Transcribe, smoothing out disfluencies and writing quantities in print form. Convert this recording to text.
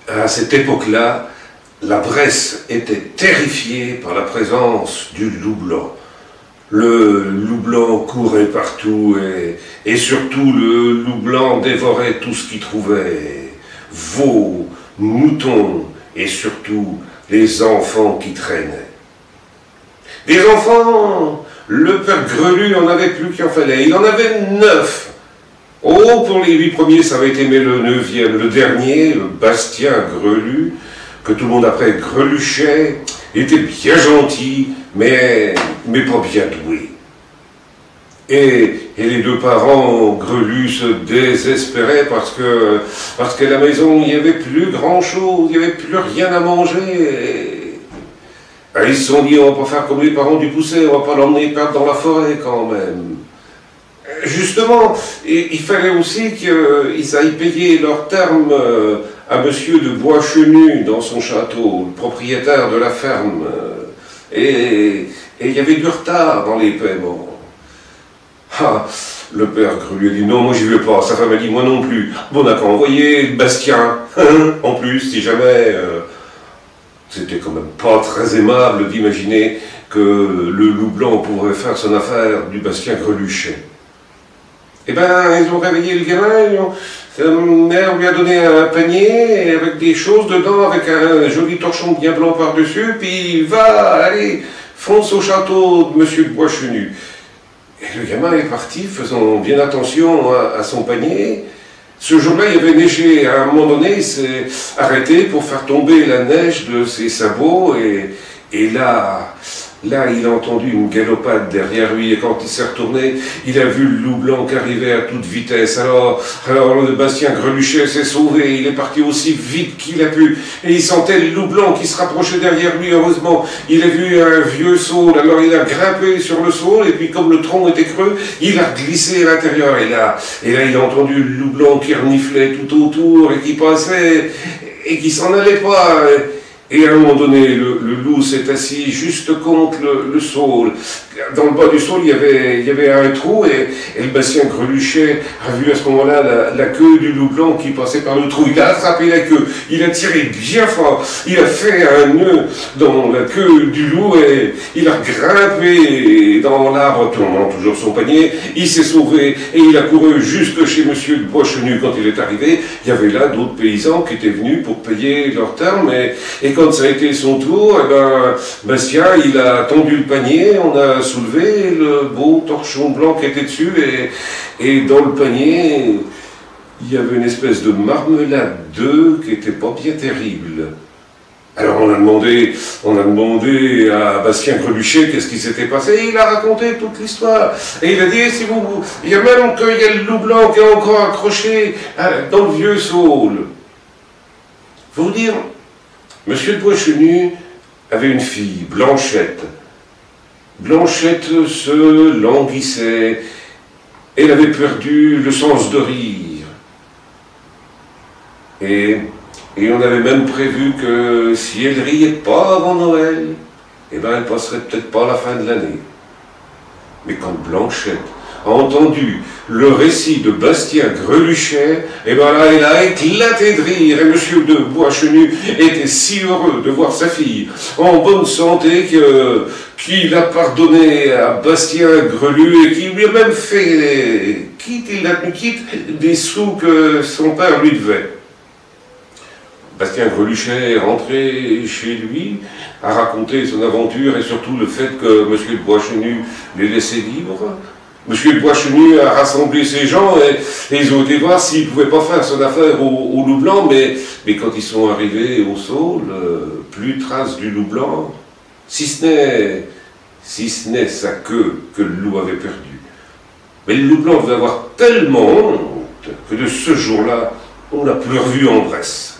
À cette époque-là, la Bresse était terrifiée par la présence du loup blanc. Le loup blanc courait partout et surtout le loup blanc dévorait tout ce qu'il trouvait. Veaux, moutons et surtout les enfants qui traînaient. Des enfants, le père Grelu en avait plus qu'il en fallait. Il en avait 9. Oh, pour les 8 premiers, ça avait été mais le 9e. Le dernier, le Bastien Grelu, que tout le monde appelait Greluchet, était bien gentil, mais pas bien doué. Et les deux parents Grelu se désespéraient parce qu'à la maison, il n'y avait plus grand-chose, il n'y avait plus rien à manger. Et ils se sont dit, on va pas faire comme les parents du Pousset, on va pas l'emmener perdre dans la forêt quand même. Justement, il fallait aussi qu'ils aillent payer leur terme à monsieur de Bois-Chenu dans son château, le propriétaire de la ferme. Et il y avait du retard dans les paiements. Ah, le père Grelu a dit non, moi j'y vais pas. Sa femme a dit moi non plus. Bon, on n'a qu'à envoyer Bastien, en plus, si jamais. C'était quand même pas très aimable d'imaginer que le loup blanc pourrait faire son affaire du Bastien Greluchet. Eh ben, ils ont réveillé le gamin, sa mère lui a donné un panier avec des choses dedans, avec un joli torchon bien blanc par-dessus, puis va, allez, fonce au château de monsieur de Bois-Chenu. Et le gamin est parti, faisant bien attention à son panier. Ce jour-là, il avait neigé. À un moment donné, il s'est arrêté pour faire tomber la neige de ses sabots, et là, il a entendu une galopade derrière lui, et quand il s'est retourné, il a vu le loup blanc qui arrivait à toute vitesse. Alors le Bastien Greluchet s'est sauvé, il est parti aussi vite qu'il a pu, et il sentait le loup blanc qui se rapprochait derrière lui. Heureusement, il a vu un vieux saule, alors il a grimpé sur le saule, et puis comme le tronc était creux, il a glissé à l'intérieur, et là, il a entendu le loup blanc qui reniflait tout autour, et qui passait, et qui s'en allait pas. Et à un moment donné, le loup s'est assis juste contre le saule. Dans le bas du saule, il y avait un trou, et le Bastien Greluchet a vu à ce moment-là la queue du loup blanc qui passait par le trou. Il a attrapé la queue, il a tiré bien fort, il a fait un nœud dans la queue du loup, et il a grimpé dans l'arbre, tournant toujours son panier. Il s'est sauvé, et il a couru jusque chez monsieur de Bois-Chenu. Quand il est arrivé, il y avait là d'autres paysans qui étaient venus pour payer leur terme, et quand ça a été son tour, eh ben, Bastien, il a tendu le panier, on a soulevé le beau torchon blanc qui était dessus, et dans le panier, il y avait une espèce de marmelade d'œufs qui n'était pas bien terrible. Alors on a demandé à Bastien Greluchet qu'est-ce qui s'était passé, et il a raconté toute l'histoire. Et il a dit, il y a même qu'il y a le loup blanc qui est encore accroché dans le vieux saule. Faut vous dire, monsieur de Bois-Chenu avait une fille, Blanchette. Blanchette se languissait, elle avait perdu le sens de rire. Et on avait même prévu que si elle riait pas avant Noël, eh ben elle passerait peut-être pas la fin de l'année. Mais quand Blanchette a entendu le récit de Bastien Greluchet, et ben là, elle a éclaté de rire, et monsieur de Bois-Chenu était si heureux de voir sa fille en bonne santé qu'il a pardonné à Bastien Grelu, et qui lui a même fait quitte des sous que son père lui devait. Bastien Greluchet est rentré chez lui, a raconté son aventure, et surtout le fait que monsieur de Bois-Chenu l'ait laissé libre. Monsieur de Bois-Chenu a rassemblé ses gens, et ils ont été voir s'ils ne pouvaient pas faire son affaire au loup blanc, mais quand ils sont arrivés au saule, plus trace du loup blanc, si ce n'est sa queue que le loup avait perdue. Mais le loup blanc devait avoir tellement honte que de ce jour-là, on ne l'a plus revu en Bresse.